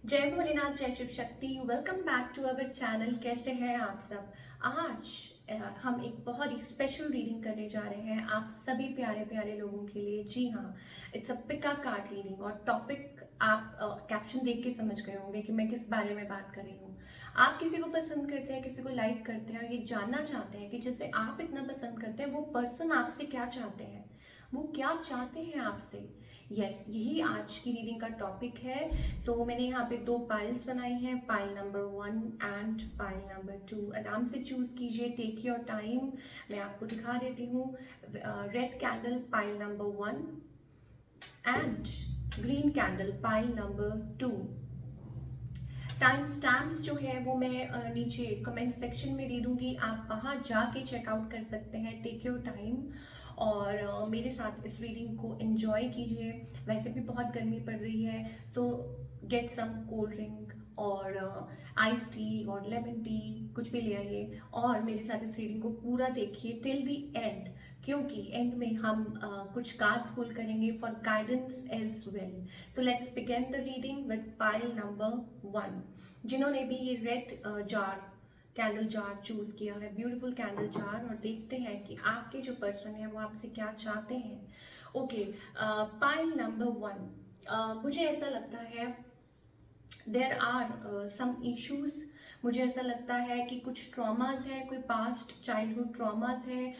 जय भोलेनाथ, जय Shiv Shakti. Welcome back to our channel. कैसे हैं आप सब? आज हम एक बहुत ही स्पेशल रीडिंग करने जा रहे हैं आप सभी प्यारे प्यारे लोगों के लिए। जी हाँ, it's a Pika card reading. और टॉपिक आप कैप्शन देख के समझ गए होंगे कि मैं किस बारे में बात कर रही हूँ। आप किसी को पसंद करते हैं, किसी को लाइक करते हैं और ये जानना चाहते हैं कि जैसे आप इतना पसंद करते हैं वो पर्सन आपसे क्या चाहते हैं, वो क्या चाहते हैं आपसे। यस, यही आज की रीडिंग का टॉपिक है। मैंने यहाँ पे दो पाइल्स बनाई हैं, pile number 1 and pile number 2। आराम से चूज कीजिए, टेक योर टाइम। मैं आपको दिखा देती हूँ। Red candle pile number 1 and green candle pile number 2। Time stamps जो है वो मैं नीचे कमेंट सेक्शन में दे दूंगी, आप वहाँ जाके चेकआउट कर सकते हैं। टेक योर टाइम और मेरे साथ इस रीडिंग को एंजॉय कीजिए। वैसे भी बहुत गर्मी पड़ रही है, so get some cold drink और आइस टी और लेमन टी, कुछ भी ले आइए और मेरे साथ इस रीडिंग को पूरा देखिए टिल द एंड, क्योंकि एंड में हम कुछ कार्ड्स पुल करेंगे for guidance as well. So let's begin the reading with pile number 1। जिन्होंने भी ये red jar candle jar choose किया है, ब्यूटीफुल कैंडल जार, और देखते हैं कि आपके जो पर्सन है वो आपसे क्या चाहते हैं। Okay, pile number 1। मुझे ऐसा लगता है देर आर सम इश्यूज। मुझे ऐसा लगता है कि कुछ ट्रॉमाज है, कोई पास्ट चाइल्डहुड ट्रॉमाज है,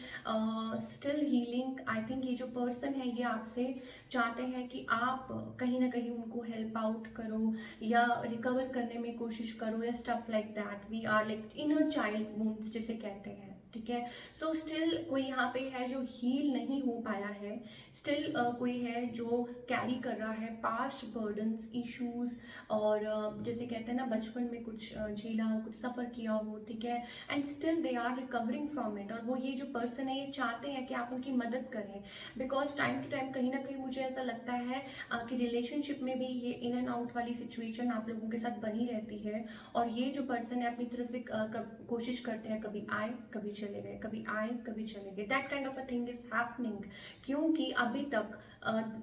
स्टिल हीलिंग। आई थिंक ये जो पर्सन है ये आपसे चाहते हैं कि आप कहीं ना कहीं उनको हेल्प आउट करो या रिकवर करने में कोशिश करो या stuff like that. We are like inner child wounds जिसे कहते हैं, ठीक है। सो स्टिल कोई यहाँ पे है जो हील नहीं हो पाया है, स्टिल कोई है जो कैरी कर रहा है पास्ट बर्डन्स, इश्यूज, और जैसे कहते हैं ना बचपन में कुछ झेला हो, कुछ सफ़र किया हो, ठीक है, and still they are recovering from it. और वो ये जो पर्सन है ये चाहते हैं कि आप उनकी मदद करें, बिकॉज टाइम टू टाइम कहीं ना कहीं मुझे ऐसा लगता है कि रिलेशनशिप में भी ये इन एंड आउट वाली सिचुएशन आप लोगों के साथ बनी रहती है। और ये जो पर्सन है अपनी तरफ से कोशिश करते हैं, कभी आए कभी चले गए, कभी आए कभी चले गए, that kind of a thing is happening, क्योंकि अभी तक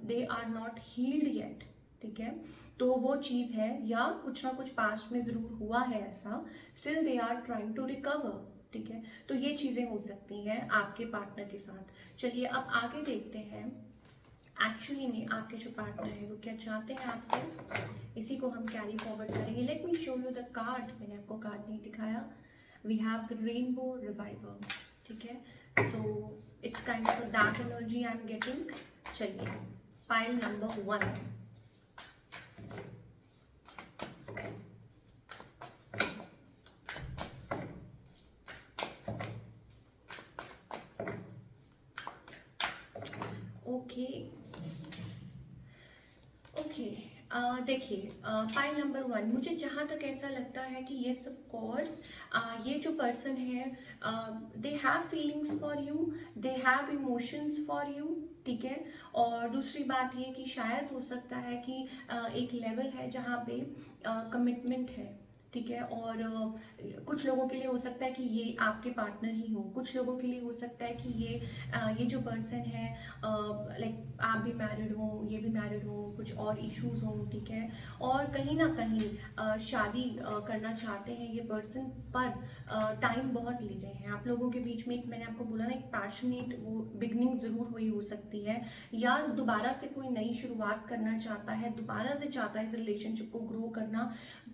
they are not healed yet, ठीक है। तो वो चीज़ है, या कुछ ना कुछ पास्ट में ज़रूर हुआ है ऐसा, still they are trying to recover, ठीक है। तो ये चीज़ें हो सकती हैं आपके पार्टनर के साथ। चलिए अब आगे देखते हैं एक्चुअली में आपके जो पार्टनर है वो क्या चाहते हैं आपसे। इसी को हम कैरी फॉरवर्ड करेंगे। Let me show you the card. मैंने आपको कार्ड नहीं दिखाया। We have the rainbow reviver, ठीक है। So it's kind of that energy I am getting. चलिए, पाइल नंबर 1। ओके ओके, देखिए, पाइल नंबर 1, मुझे जहाँ तक ऐसा लगता है कि येस ऑफ कोर्स ये जो पर्सन है they have feelings for you, they have emotions for you, ठीक है। और दूसरी बात ये कि शायद हो सकता है कि एक लेवल है जहाँ पे कमिटमेंट है, ठीक है। और कुछ लोगों के लिए हो सकता है कि ये आपके पार्टनर ही हो, कुछ लोगों के लिए हो सकता है कि ये जो पर्सन है लाइक आप भी मैरिड हो, ये भी मैरिड हो, कुछ और इश्यूज हो, ठीक है। और कहीं ना कहीं शादी करना चाहते हैं ये पर्सन, पर टाइम बहुत ले रहे हैं आप लोगों के बीच में। एक मैंने आपको बोला ना, एक पैशनेट वो बिगनिंग ज़रूर हुई हो सकती है, या दोबारा से कोई नई शुरुआत करना चाहता है, दोबारा से चाहता है इस रिलेशनशिप को ग्रो करना,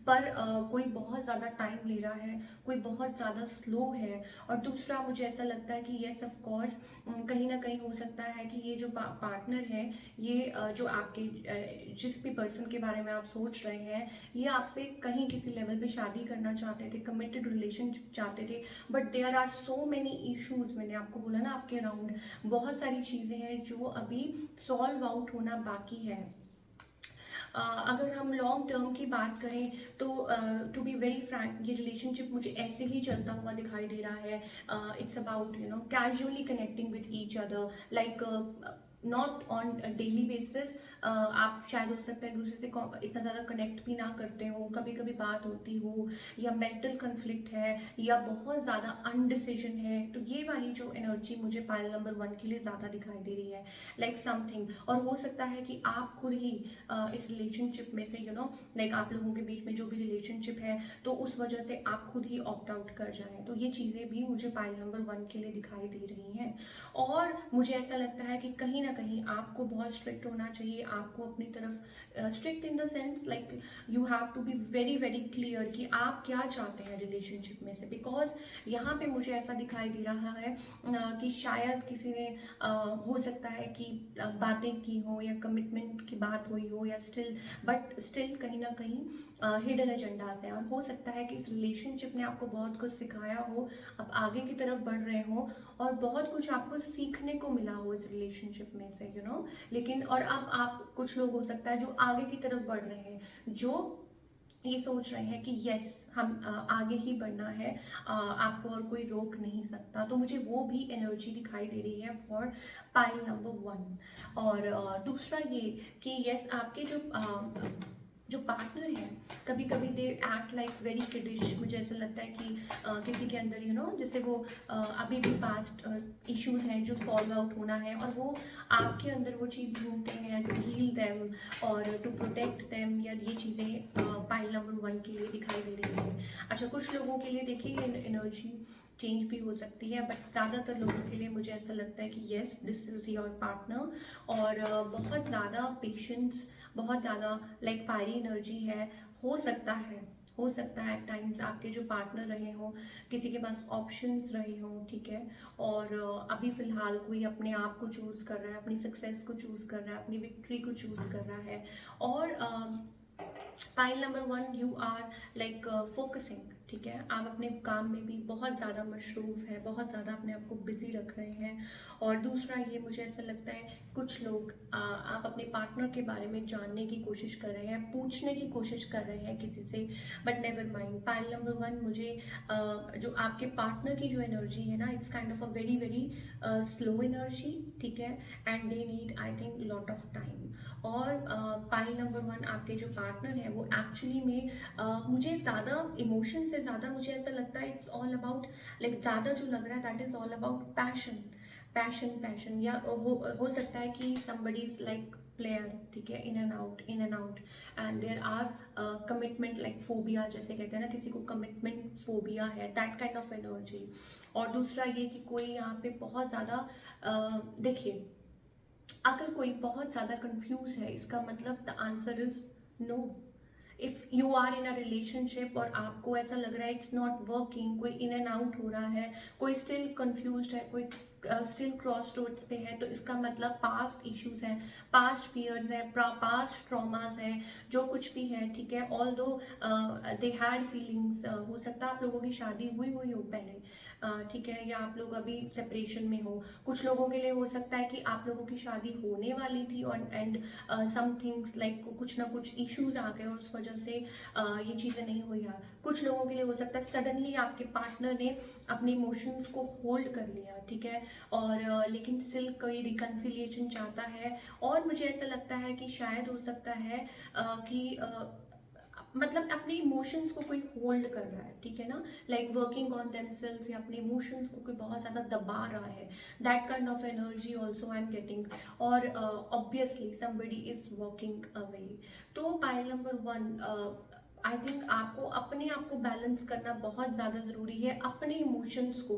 पर कोई बहुत ज़्यादा टाइम ले रहा है, कोई बहुत ज़्यादा स्लो है। और दूसरा मुझे ऐसा लगता है कि येस ऑफ कोर्स कहीं ना कहीं हो सकता है कि ये जो पार्टनर है, ये जो आपके जिस भी पर्सन के बारे में आप सोच रहे हैं, ये आपसे कहीं किसी लेवल पे शादी करना चाहते थे, कमिटेड रिलेशनशिप चाहते थे, but there are so many issues. मैंने आपको बोला ना, आपके अराउंड बहुत सारी चीज़ें हैं जो अभी सॉल्व आउट होना बाकी है। अगर हम लॉन्ग टर्म की बात करें तो टू बी वेरी फ्रैंक, ये रिलेशनशिप मुझे ऐसे ही चलता हुआ दिखाई दे रहा है। It's about casually connecting with each other, like not on daily basis. आप शायद हो सकता है एक दूसरे से इतना ज़्यादा कनेक्ट भी ना करते हो, कभी कभी बात होती हो, या मेंटल कन्फ्लिक्ट है, या बहुत ज़्यादा अनडिसीजन है। तो ये वाली जो एनर्जी मुझे पाइल नंबर 1 के लिए ज़्यादा दिखाई दे रही है, लाइक समथिंग। और हो सकता है कि आप खुद ही इस रिलेशनशिप में से लाइक आप लोगों के बीच में जो भी रिलेशनशिप है, तो उस वजह से आप खुद ही ऑप्ट आउट कर जाएं। तो ये चीज़ें भी मुझे पाइल नंबर 1 के लिए दिखाई दे रही हैं। और मुझे ऐसा लगता है कि कहीं ना कहीं आपको बहुत स्ट्रिक्ट होना चाहिए, आपको अपनी तरफ strict in the sense like you have to be very very clear कि आप क्या चाहते हैं रिलेशनशिप में से। बिकॉज यहाँ पे मुझे ऐसा दिखाई दे रहा है कि शायद किसी ने हो सकता है कि बातें की हो, या कमिटमेंट की बात हुई हो, या स्टिल कहीं ना कहीं हिडन एजेंडाज है। और हो सकता है कि इस रिलेशनशिप ने आपको बहुत कुछ सिखाया हो, आप आगे की तरफ बढ़ रहे हो, और बहुत कुछ आपको सीखने को मिला हो इस रिलेशनशिप में से लेकिन और अब आप कुछ लोग हो सकता है जो आगे की तरफ बढ़ रहे हैं, जो ये सोच रहे हैं कि यस हम आगे ही बढ़ना है, आपको और कोई रोक नहीं सकता। तो मुझे वो भी एनर्जी दिखाई दे रही है फॉर पाइल नंबर 1। और दूसरा ये कि यस आपके जो पार्टनर है, कभी कभी they act like very kiddish. मुझे ऐसा लगता है कि किसी के अंदर जैसे वो अभी भी पास्ट इश्यूज हैं जो सॉल्व आउट होना है, और वो आपके अंदर वो चीज़ ढूंढते हैं टू हील देम और टू प्रोटेक्ट देम। या ये चीज़ें पाइल नंबर 1 के लिए दिखाई दे रही है। अच्छा, कुछ लोगों के लिए देखिए ये एनर्जी चेंज भी हो सकती है, बट ज़्यादातर लोगों के लिए मुझे ऐसा लगता है कि yes this is your partner. और बहुत ज़्यादा पेशेंस, बहुत ज़्यादा लाइक फायरी एनर्जी है। हो सकता है एट टाइम्स आपके जो पार्टनर रहे हो, किसी के पास ऑप्शंस रहे हो, ठीक है, और अभी फिलहाल कोई अपने आप को चूज़ कर रहा है, अपनी सक्सेस को चूज़ कर रहा है, अपनी विक्ट्री को चूज़ कर रहा है। और pile number 1 you are like focusing, ठीक है, आप अपने काम में भी बहुत ज़्यादा मशरूफ़ है, बहुत ज़्यादा अपने आप को बिजी रख रहे हैं। और दूसरा ये मुझे ऐसा लगता है कुछ लोग आप अपने पार्टनर के बारे में जानने की कोशिश कर रहे हैं, पूछने की कोशिश कर रहे हैं किसी से, but never mind. Pile number 1 मुझे जो आपके पार्टनर की जो एनर्जी है ना, it's kind of a very very slow energy, ठीक है, and they need I think lot of time. और पाइल नंबर 1 आपके जो पार्टनर है वो एक्चुअली में मुझे ज़्यादा इमोशन से ज़्यादा मुझे ऐसा लगता है इट्स ऑल अबाउट लाइक ज़्यादा जो लग रहा है that is all about passion passion. या हो सकता है कि somebody is like प्लेयर, ठीक है, in and out, and there are commitment like phobia, जैसे कहते हैं ना किसी को कमिटमेंट फोबिया है, दैट काइंड ऑफ एनर्जी। और दूसरा ये कि कोई यहाँ पे बहुत ज़्यादा देखिए, अगर कोई बहुत ज़्यादा कंफ्यूज है, इसका मतलब the answer is no. If you are in a relationship और आपको ऐसा लग रहा है इट्स नॉट वर्किंग, कोई इन एंड आउट हो रहा है, कोई स्टिल कंफ्यूज है, कोई स्टिल क्रॉस रोड्स पे है, तो इसका मतलब पास्ट इश्यूज हैं, पास्ट फियर्स हैं, पास्ट ट्रॉमास हैं, जो कुछ भी है, ठीक है। ऑल दो दे हैड फीलिंग्स, हो सकता है आप लोगों की शादी हुई हो पहले, ठीक है, या आप लोग अभी सेपरेशन में हो। कुछ लोगों के लिए हो सकता है कि आप लोगों की शादी होने वाली थी और एंड सम थिंग्स लाइक कुछ ना कुछ इश्यूज आ गए और उस वजह से ये चीज़ें नहीं हुई हैं। कुछ लोगों के लिए हो सकता है सडनली आपके पार्टनर ने अपने इमोशंस को होल्ड कर लिया, ठीक है, और लेकिन स्टिल कोई रिकन्सिलिएशन चाहता है। और मुझे ऐसा लगता है कि शायद हो सकता है कि मतलब अपने इमोशंस को कोई होल्ड कर रहा है, ठीक है ना, लाइक वर्किंग ऑन देमसेल्व्स, या अपने इमोशंस को कोई बहुत ज़्यादा दबा रहा है, that kind of energy also I am getting. और obviously somebody is walking away. तो पाइल नंबर 1 आई थिंक आपको अपने आप को बैलेंस करना बहुत ज़्यादा ज़रूरी है, अपने इमोशंस को।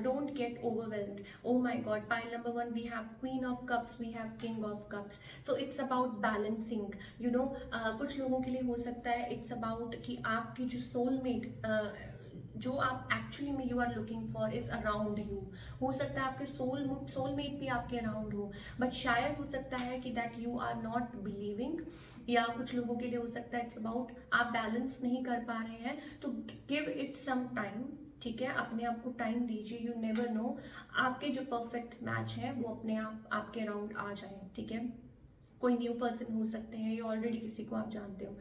Don't get overwhelmed. Oh my God, pile number 1 we have queen of cups, we have king of cups, so it's about balancing, कुछ लोगों के लिए हो सकता है इट्स अबाउट कि आपकी जो सोलमेट जो आप एक्चुअली में you are looking for is around you. हो सकता है आपके सोलमेट भी आपके अराउंड हो, बट शायद हो सकता है कि that you are not believing. या कुछ लोगों के लिए हो सकता है इट्स अबाउट आप बैलेंस नहीं कर पा रहे हैं, तो गिव इट सम टाइम, ठीक है, अपने आप को टाइम दीजिए। यू नेवर नो, आपके जो परफेक्ट मैच है वो अपने आप आपके अराउंड आ जाए, ठीक है। कोई न्यू पर्सन हो सकते हैं या ऑलरेडी किसी को आप जानते हो,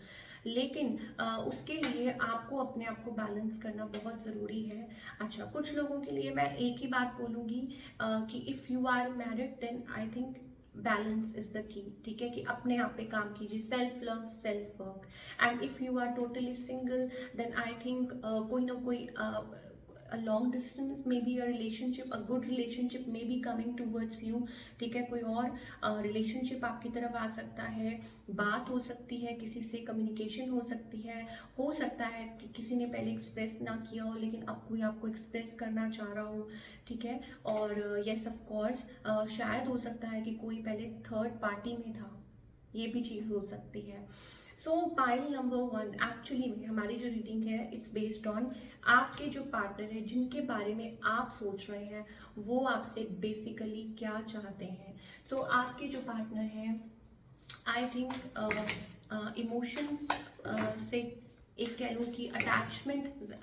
लेकिन उसके लिए आपको अपने आप को बैलेंस करना बहुत ज़रूरी है। अच्छा, कुछ लोगों के लिए मैं एक ही बात बोलूँगी कि if you are married then I think balance is the key, ठीक है, कि अपने आप पे काम कीजिए, self love, self work. And if you are totally single, then I think कोई ना कोई a long distance, maybe a relationship, a good relationship may be coming towards you, ठीक है, कोई और रिलेशनशिप आपकी तरफ आ सकता है, बात हो सकती है किसी से, कम्युनिकेशन हो सकता है कि किसी ने पहले एक्सप्रेस ना किया हो लेकिन अब कोई आपको एक्सप्रेस करना चाह रहा हो, ठीक है। और यस ऑफ कोर्स शायद हो सकता है कि कोई पहले थर्ड पार्टी में था, ये भी चीज़ हो सकती है। सो पाइल नंबर 1 एक्चुअली में हमारी जो रीडिंग है इट्स बेस्ड ऑन आपके जो पार्टनर है जिनके बारे में आप सोच रहे हैं वो आपसे बेसिकली क्या चाहते हैं। सो आपके जो पार्टनर हैं, आई थिंक इमोशंस से एक कह लो कि अटैचमेंट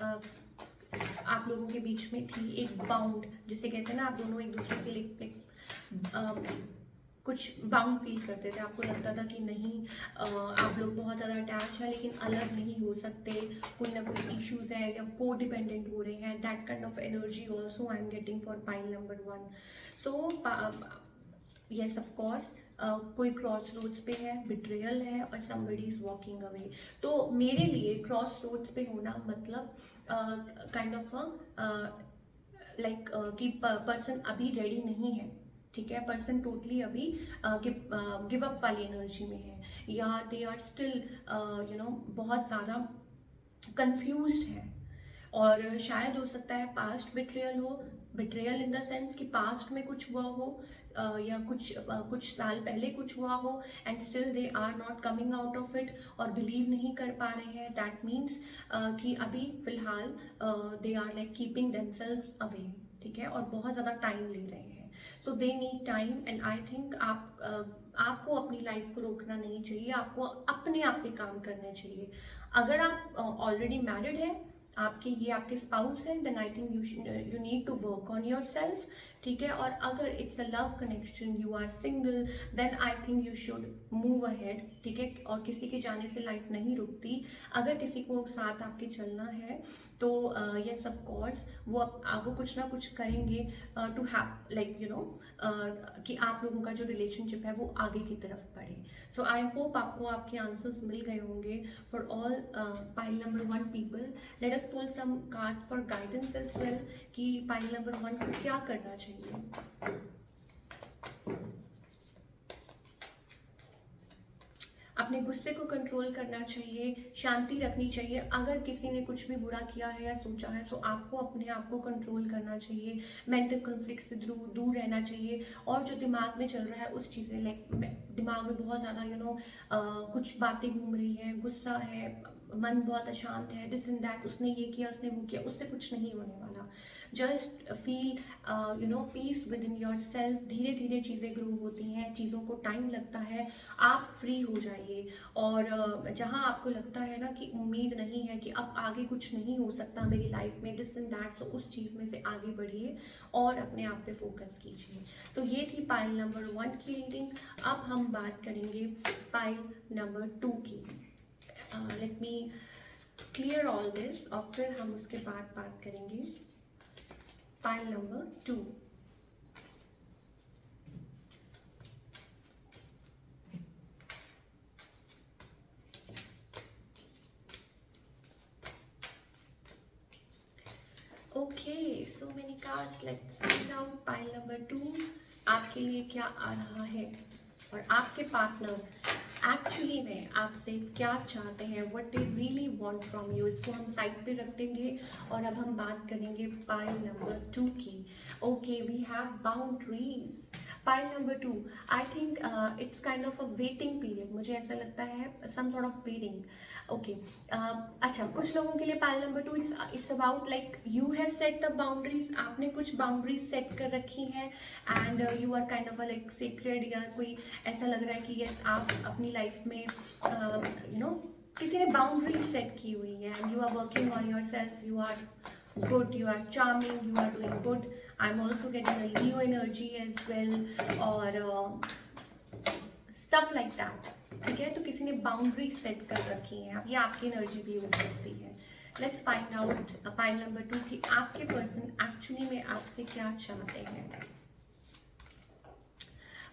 आप लोगों के बीच में थी, एक बाउंड जिसे कहते हैं ना, आप दोनों एक दूसरे के लिए कुछ बाउंड फील करते थे, आपको लगता था कि नहीं आप लोग बहुत ज़्यादा अटैच है लेकिन अलग नहीं हो सकते, कोई ना कोई इश्यूज है या को डिपेंडेंट हो रहे हैं, that kind of energy also I am getting for pile number 1। So yes of course कोई क्रॉस रोड्स पे है, बिट्रेयल है और समबडी इज वॉकिंग अवे। तो मेरे लिए क्रॉस रोड्स पे होना मतलब काइंड ऑफ लाइक कि पर्सन अभी रेडी नहीं है, ठीक है, पर्सन टोटली अभी गिव अप वाली एनर्जी में है, या दे आर स्टिल बहुत ज़्यादा कंफ्यूज्ड है। और शायद हो सकता है पास्ट बिट्रेयल हो, बिट्रेयल इन द सेंस कि पास्ट में कुछ हुआ हो या कुछ साल पहले कुछ हुआ हो and still they are not coming out of it और बिलीव नहीं कर पा रहे हैं। दैट मीन्स कि अभी फिलहाल they are like keeping themselves away, ठीक है, और बहुत ज़्यादा टाइम ले रहे हैं। So they need time and I think आपको अपनी लाइफ को रोकना नहीं चाहिए, आपको अपने आप पे काम करना चाहिए। अगर आप ऑलरेडी मैरिड है, आपके स्पाउस हैं, then I think you need to work on yourself, ठीक है। और अगर it's a love connection, you are single, then I think you should move ahead, ठीक है। और किसी के जाने से लाइफ नहीं रुकती, अगर किसी को साथ आपके चलना है तो यस ऑफ कोर्स वो कुछ ना कुछ करेंगे टू हैव लाइक कि आप लोगों का जो रिलेशनशिप है वो आगे की तरफ बढ़े। सो आई होप आपको आपके आंसर्स मिल गए होंगे for all pile number 1 people. Let us pull some cards for guidance as well कि पाइल नंबर 1 को क्या करना चाहिए। अपने गुस्से को कंट्रोल करना चाहिए, शांति रखनी चाहिए। अगर किसी ने कुछ भी बुरा किया है या सोचा है तो आपको अपने आप को कंट्रोल करना चाहिए, मेंटल कॉन्फ्लिक्ट से दूर रहना चाहिए। और जो दिमाग में चल रहा है उस चीज़ें लाइक दिमाग में बहुत ज़्यादा कुछ बातें घूम रही हैं, गुस्सा है, मन बहुत अशांत है, दिस एंड दैट, उसने ये किया, उसने वो किया, उससे कुछ नहीं होने वाला। Just feel peace with in your self. धीरे धीरे चीज़ें ग्रो होती हैं, चीज़ों को टाइम लगता है, आप फ्री हो जाइए। और जहाँ आपको लगता है ना कि उम्मीद नहीं है कि अब आगे कुछ नहीं हो सकता मेरी लाइफ में, दिस एंड दैट, सो उस चीज़ में से आगे बढ़िए और अपने आप पे फोकस कीजिए। तो ये थी पाइल नंबर 1 की रीडिंग। अब हम बात करेंगे पाइल नंबर 2 की। Let me clear all this और फिर हम उसके बाद बात करेंगे pile number 2। Okay, so many cards, let's find out pile number 2 आपके लिए क्या आ रहा है और आपके पार्टनर एक्चुअली में आपसे क्या चाहते हैं, what they really want from you. इसको हम साइड पे रख देंगे और अब हम बात करेंगे पाइल नंबर 2 की। Okay, we have boundaries. Pile number 2, I think it's kind of a waiting period, मुझे ऐसा लगता है some sort of waiting. Okay, अच्छा, कुछ लोगों के लिए pile number 2 it's about like you have set the boundaries, आपने कुछ बाउंड्रीज सेट कर रखी हैं and you are kind of like secret, या कोई ऐसा लग रहा है कि यस आप अपनी लाइफ में किसी ने बाउंड्रीज सेट की हुई है and you are working on yourself, you are good, you are charming, you are doing good. I'm also getting a Leo energy as well और stuff like that, ठीक है। तो किसी ने बाउंड्री सेट कर रखी है, ये आपकी एनर्जी भी हो सकती है। Let's find out pile number 2 कि आपके पर्सन एक्चुअली में आपसे क्या चाहते हैं।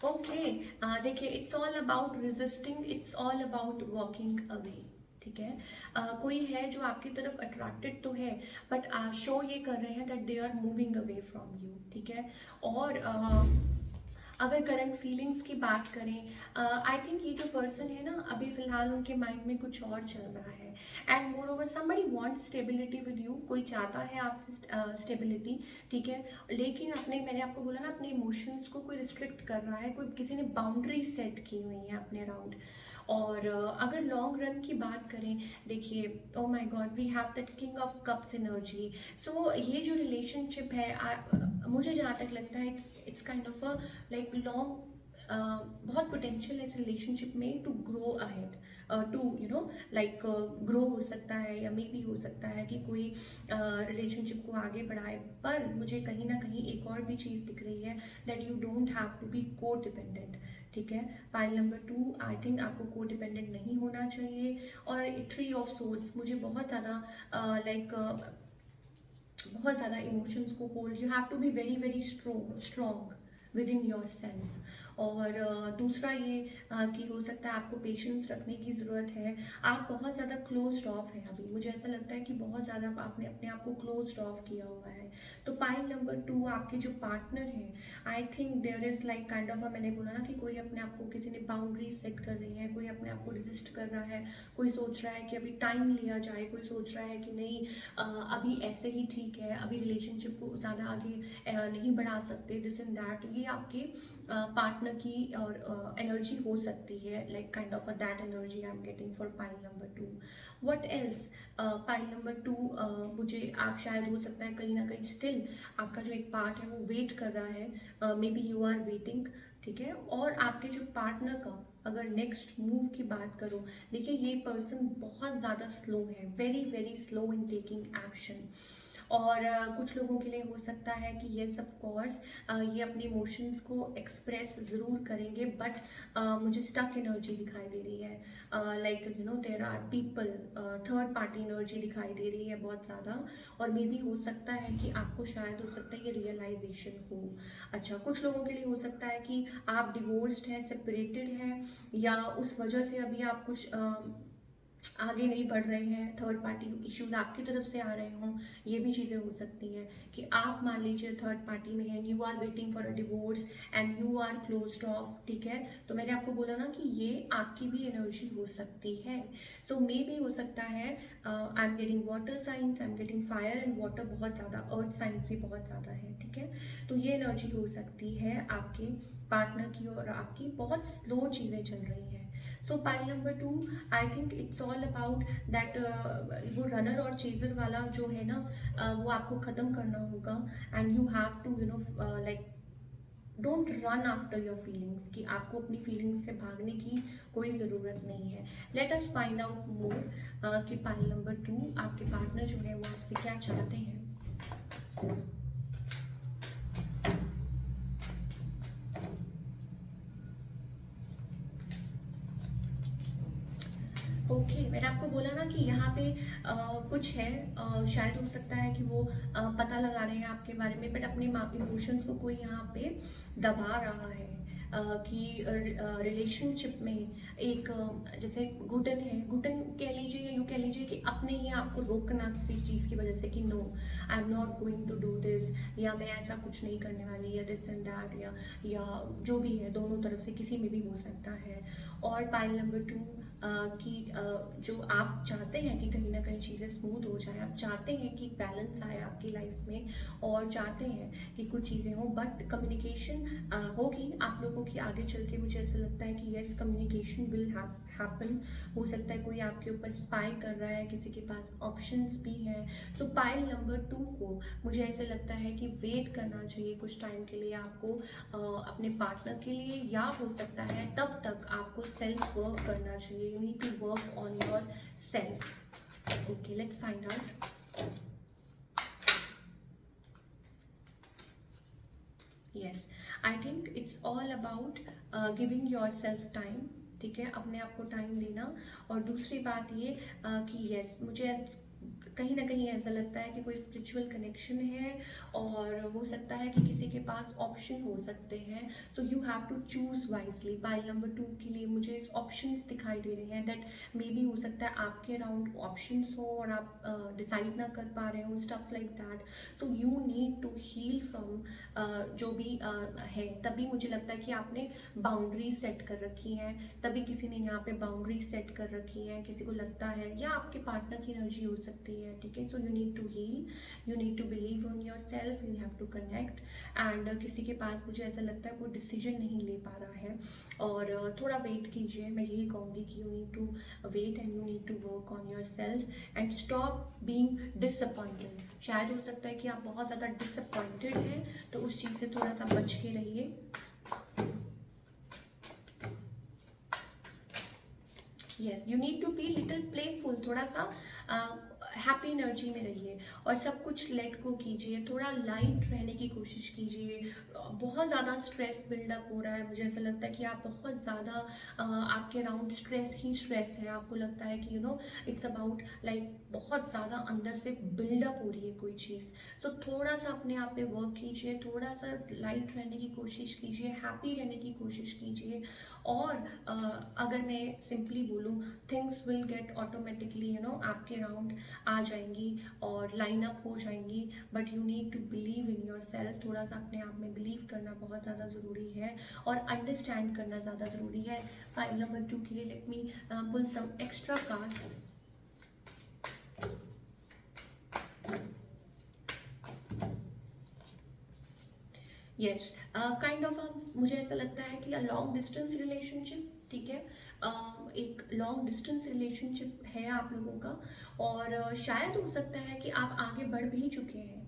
ओके, देखिए, it's all about resisting, it's all about walking away. ठीक है, कोई है जो आपकी तरफ अट्रैक्टेड तो है, बट शो ये कर रहे हैं that they are moving away from you. ठीक है, और अगर करंट फीलिंग्स की बात करें, आई थिंक ये जो पर्सन है ना, अभी फिलहाल उनके माइंड में कुछ और चल रहा है। And more over somebody want stability with you, कोई चाहता है आपसे स्टेबिलिटी। ठीक है, लेकिन अपने, मैंने आपको बोला ना, अपने इमोशंस को कोई रिस्ट्रिक्ट कर रहा है, कोई किसी ने बाउंड्री सेट की हुई है अपने अराउंड। और अगर लॉन्ग रन की बात करें, देखिए, oh my god, we have that king of cups energy. So ये जो रिलेशनशिप है, मुझे जहाँ तक लगता है, it's kind of a like long, बहुत पोटेंशियल है इस रिलेशनशिप में to grow ahead, to you know like grow हो सकता है, या मे बी हो सकता है कि कोई रिलेशनशिप को आगे बढ़ाए। पर मुझे कहीं ना कहीं एक और भी चीज़ दिख रही है, that you don't have to be codependent. ठीक है, पाइल नंबर 2, आई थिंक आपको को डिपेंडेंट नहीं होना चाहिए। और 3 ऑफ सोर्ड्स मुझे बहुत ज़्यादा लाइक बहुत ज़्यादा इमोशंस को hold, you have to be very very strong within yourself. और दूसरा ये कि हो सकता है आपको पेशेंस रखने की ज़रूरत है। आप बहुत ज़्यादा क्लोज्ड ऑफ हैं अभी, मुझे ऐसा लगता है कि बहुत ज़्यादा आपने अपने आप को क्लोज्ड ऑफ किया हुआ है। तो पाइल नंबर 2, आपके जो पार्टनर हैं, I think there is like kind of, मैंने बोला ना कि कोई अपने आप को, किसी ने बाउंड्री सेट कर रही है, कोई अपने आप को रेजिस्ट कर रहा है, कोई सोच रहा है कि अभी टाइम लिया जाए, कोई सोच रहा है कि नहीं, अभी ऐसे ही ठीक है, अभी रिलेशनशिप को ज़्यादा आगे नहीं बढ़ा सकते, दिस एंड दैट। ये आपके पार्टनर की और एनर्जी हो सकती है, like kind of that energy I am getting for pile number 2। What else, pile number 2, मुझे आप शायद, हो सकता है कहीं ना कहीं स्टिल आपका जो एक पार्ट है वो वेट कर रहा है, maybe you are waiting. ठीक है, और आपके जो पार्टनर का अगर नेक्स्ट मूव की बात करो, देखिए, ये पर्सन बहुत ज़्यादा स्लो है, very very slow in taking action. और कुछ लोगों के लिए हो सकता है कि येस ऑफ कोर्स ये अपने इमोशंस को एक्सप्रेस ज़रूर करेंगे, बट मुझे स्टक एनर्जी दिखाई दे रही है, like you know there are people, third party energy दिखाई दे रही है बहुत ज़्यादा। और मे बी हो सकता है कि आपको शायद, हो सकता है ये रियलाइजेशन हो। अच्छा, कुछ लोगों के लिए हो सकता है कि आप डिवोर्स्ड हैं, सेपरेटेड हैं, या उस वजह से अभी आप कुछ आगे नहीं बढ़ रहे हैं, थर्ड पार्टी इश्यूज आपकी तरफ से आ रहे हों। ये भी चीज़ें हो सकती हैं कि आप मान लीजिए थर्ड पार्टी में हैं, you are waiting for a divorce and you are closed off. ठीक है, तो मैंने आपको बोला ना कि ये आपकी भी एनर्जी हो सकती है। सो मे भी हो सकता है, आई am getting water science, I am getting fire and water बहुत ज़्यादा, अर्थ साइंस भी बहुत ज़्यादा है। ठीक है, तो ये एनर्जी हो सकती है आपके पार्टनर की, और आपकी बहुत स्लो चीज़ें चल रही हैं। So pile number 2, I think it's all about that, वो रनर और चेजर वाला जो है ना, वो आपको ख़त्म करना होगा। And you have to you know like don't run after your feelings, कि आपको अपनी फीलिंग्स से भागने की कोई ज़रूरत नहीं है। Let us find out more कि पाइल नंबर 2, आपके पार्टनर जो है वो आपसे क्या चाहते हैं। ओके, मैंने आपको बोला ना कि यहाँ पे कुछ है, शायद हो सकता है कि वो पता लगा रहे हैं आपके बारे में, बट अपने इमोशंस को कोई यहाँ पे दबा रहा है, कि रिलेशनशिप में एक जैसे घुटन है, घुटन कह लीजिए, या यूँ कह लीजिए कि अपने ही आपको रोकना किसी चीज़ की वजह से, कि no, I am not going to do this, या मैं ऐसा कुछ नहीं करने वाली, या दिस एंड दैट, या जो भी है, दोनों तरफ से किसी में भी हो सकता है। और पाइल नंबर 2, कि जो आप चाहते हैं कि कहीं ना कहीं चीज़ें स्मूथ हो जाए, आप चाहते हैं कि बैलेंस आए आपकी लाइफ में, और चाहते हैं कि कुछ चीज़ें हो, बट कम्युनिकेशन होगी आप लोगों की आगे चल के। मुझे ऐसा लगता है कि येस, कम्युनिकेशन विल हैपन। हो सकता है कोई आपके ऊपर स्पाई कर रहा है, किसी के पास ऑप्शंस भी हैं। तो पाइल नंबर 2 को मुझे ऐसा लगता है कि वेट करना चाहिए कुछ टाइम के लिए आपको, अपने पार्टनर के लिए, या हो सकता है तब तक आपको सेल्फ वर्क करना चाहिए। You need to work on yourself. Okay, let's find out. Yes, I think it's all about giving yourself time. ठीक है, अपने आप को टाइम देना। और दूसरी बात ये कि यस, मुझे कहीं ना कहीं ऐसा लगता है कि कोई स्पिरिचुअल कनेक्शन है, और हो सकता है कि किसी के पास ऑप्शन हो सकते हैं। So you have to choose wisely. Pile number 2 के लिए मुझे ऑप्शंस दिखाई दे रहे हैं, दैट मे बी हो सकता है आपके अराउंड ऑप्शंस हो और आप डिसाइड ना कर पा रहे हो, स्टफ लाइक दैट। तो you need to heal from जो भी है। तभी मुझे लगता है कि आपने बाउंड्री सेट कर रखी हैं, तभी किसी ने यहाँ पे बाउंड्री सेट कर रखी है, किसी को लगता है, या आपके पार्टनर की एनर्जी हो सकती है, ठीक है। So you need to heal, you need to believe on yourself, you have to connect. And किसी के पास मुझे ऐसा लगता है कोई डिसीजन नहीं ले पा रहा है, और थोड़ा वेट कीजिए। मैं यही कहूँगी कि you need to wait and you need to work on yourself and stop being disappointed. शायद हो सकता है कि आप बहुत ज़्यादा डिसअपॉइंटेड हैं, तो उस चीज़ से थोड़ा सा बच के रहिए। Yes, you need to be little playful, थोड़ा सा हैप्पी एनर्जी में रहिए और सब कुछ लेट को कीजिए, थोड़ा लाइट रहने की कोशिश कीजिए। बहुत ज़्यादा स्ट्रेस बिल्डअप हो रहा है, मुझे ऐसा लगता है कि आप बहुत ज़्यादा आपके अराउंड स्ट्रेस ही स्ट्रेस है। आपको लगता है कि इट्स अबाउट लाइक बहुत ज़्यादा अंदर से बिल्डअप हो रही है कोई चीज़। तो थोड़ा सा अपने आप पे वर्क कीजिए, थोड़ा सा लाइट रहने की कोशिश कीजिए, हैप्पी रहने की कोशिश कीजिए। और अगर मैं सिंपली बोलूँ, थिंग्स विल गेट ऑटोमेटिकली आपके अराउंड आ जाएंगी और लाइन अप हो जाएंगी। But you need to believe in yourself, थोड़ा सा अपने आप में बिलीव करना बहुत ज़्यादा ज़रूरी है और अंडरस्टैंड करना ज़्यादा ज़रूरी है। फाइल नंबर 2 के लिए let me pull some extra cards. Yes, kind of मुझे ऐसा लगता है कि लॉन्ग डिस्टेंस रिलेशनशिप, ठीक है। एक लॉन्ग डिस्टेंस रिलेशनशिप है आप लोगों का, और शायद हो सकता है कि आप आगे बढ़ भी चुके हैं।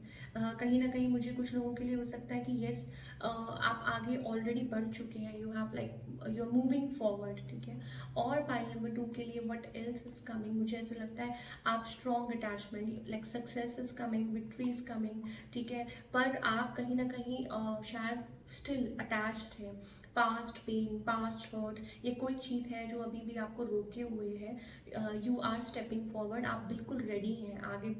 कहीं ना कहीं मुझे कुछ लोगों के लिए हो सकता है कि यस, आप आगे ऑलरेडी बढ़ चुके हैं, you have like you are moving forward, ठीक है। और पाइल नंबर 2 के लिए व्हाट एल्स इज कमिंग, मुझे ऐसा लगता है आप strong attachment, like success is coming, victory is coming, ठीक है। पर आप कहीं ना कहीं शायद स्टिल अटैच्ड हैं। पास्ट पेन, पास्ट हर्ट, ये कोई चीज़ है जो अभी भी आपको रोके हुए है। यू आर स्टेपिंग फॉरवर्ड, आप बिल्कुल रेडी हैं आगे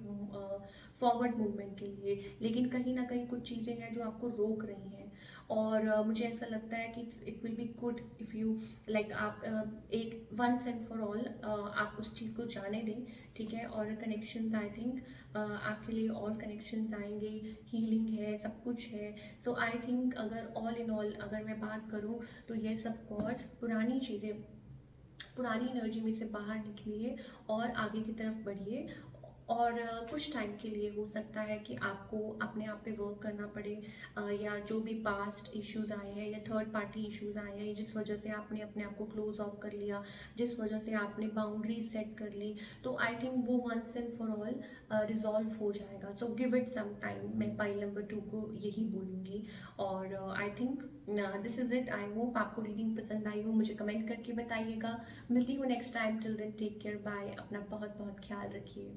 फॉरवर्ड मूवमेंट के लिए, लेकिन कहीं ना कहीं कुछ चीज़ें हैं जो आपको रोक रही हैं। और मुझे ऐसा लगता है कि it will be good if you like आप एक वंस एंड फॉर ऑल आप उस चीज़ को जाने दें, ठीक है। और कनेक्शंस, आई थिंक आपके लिए और कनेक्शंस आएंगे, हीलिंग है, सब कुछ है। सो आई थिंक अगर ऑल इन ऑल अगर मैं बात करूँ तो येस ऑफ कोर्स, पुरानी चीज़ें, पुरानी एनर्जी में से बाहर निकलिए और आगे की तरफ बढ़िए। और कुछ टाइम के लिए हो सकता है कि आपको अपने आप पे वर्क करना पड़े, या जो भी पास्ट इश्यूज आए हैं या थर्ड पार्टी इश्यूज आए हैं जिस वजह से आपने अपने आप को क्लोज ऑफ कर लिया, जिस वजह से आपने बाउंड्रीज सेट कर ली, तो आई थिंक वो once and for all resolve हो जाएगा। So give it some time, मैं पाइल नंबर 2 को यही बोलूँगी। और I think this is it. I hope आपको रीडिंग पसंद आई हो, मुझे कमेंट करके बताइएगा। मिलती हूँ next time, till then take care, bye, अपना बहुत बहुत ख्याल रखिए।